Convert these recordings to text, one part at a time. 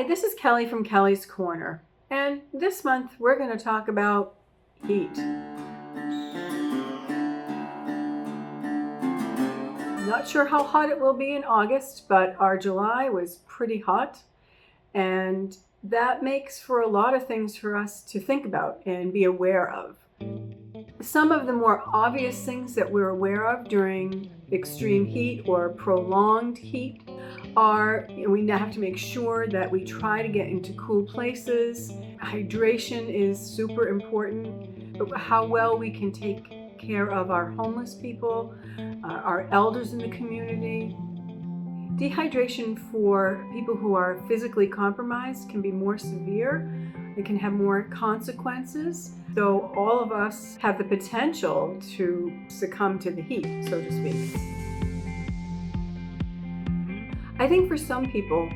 Hi, this is Kelly from Kelly's Corner, and this month we're going to talk about heat. Not sure how hot it will be in August, but our July was pretty hot, and that makes for a lot of things for us to think about and be aware of. Some of the more obvious things that we're aware of during extreme heat or prolonged heat are, we have to make sure that we try to get into cool places. Hydration is super important. How well we can take care of our homeless people, our elders in the community. Dehydration for people who are physically compromised can be more severe. It can have more consequences. So all of us have the potential to succumb to the heat, so to speak. I think for some people,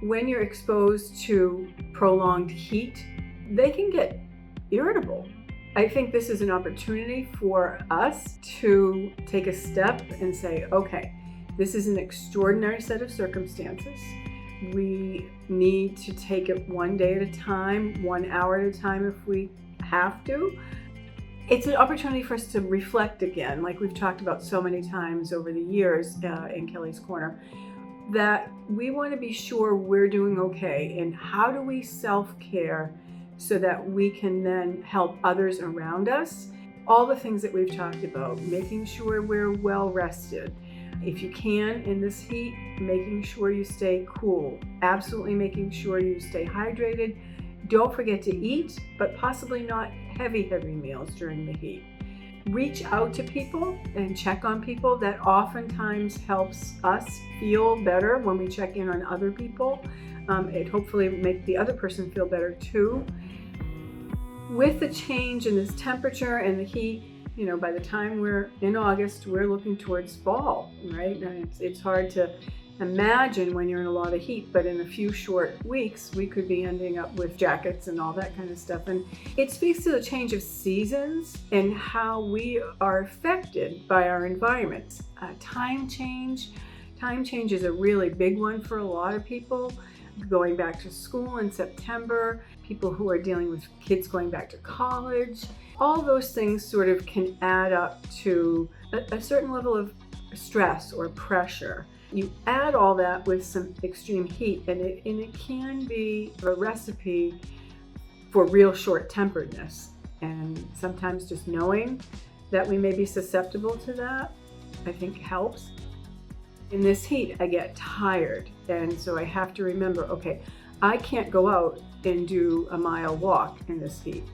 when you're exposed to prolonged heat, they can get irritable. I think this is an opportunity for us to take a step and say, okay, this is an extraordinary set of circumstances. We need to take it one day at a time, 1 hour at a time if we have to. It's an opportunity for us to reflect again, like we've talked about so many times over the years in Kelly's Corner, that we want to be sure we're doing okay, and how do we self-care so that we can then help others around us. All the things that we've talked about, making sure we're well rested. If you can, in this heat, making sure you stay cool. Absolutely making sure you stay hydrated. Don't forget to eat, but possibly not heavy meals during the heat. Reach out to people and check on people. That oftentimes helps us feel better when we check in on other people. It hopefully make the other person feel better too. With the change in this temperature and the heat, by the time we're in August, we're looking towards fall, right? And it's hard to imagine when you're in a lot of heat, but in a few short weeks, we could be ending up with jackets and all that kind of stuff. And it speaks to the change of seasons and how we are affected by our environment. Time change is a really big one for a lot of people. Going back to school in September, people who are dealing with kids going back to college, all those things sort of can add up to a certain level of stress or pressure. You add all that with some extreme heat, and it can be a recipe for real short-temperedness. And sometimes just knowing that we may be susceptible to that, I think helps. In this heat, I get tired, and so I have to remember, okay, I can't go out and do a mile walk in this heat.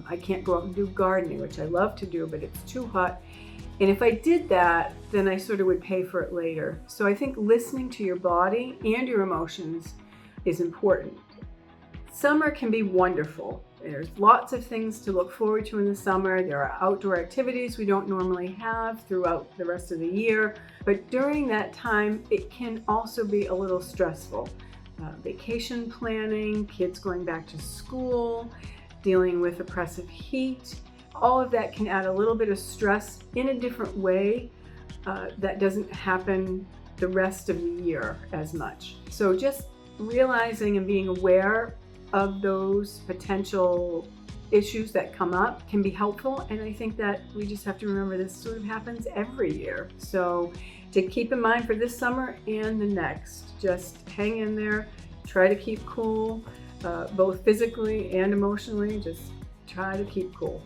I can't go out and do gardening, which I love to do, but it's too hot. And if I did that, then I sort of would pay for it later. So I think listening to your body and your emotions is important. Summer can be wonderful. There's lots of things to look forward to in the summer. There are outdoor activities we don't normally have throughout the rest of the year. But during that time, it can also be a little stressful. Vacation planning, kids going back to school, dealing with oppressive heat. All of that can add a little bit of stress in a different way that doesn't happen the rest of the year as much. So just realizing and being aware of those potential issues that come up can be helpful. And I think that we just have to remember this sort of happens every year. So to keep in mind for this summer and the next, just hang in there, try to keep cool, both physically and emotionally, just try to keep cool.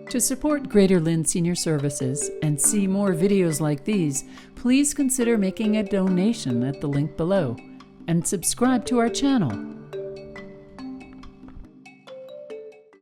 To support Greater Lynn Senior Services and see more videos like these, please consider making a donation at the link below and subscribe to our channel.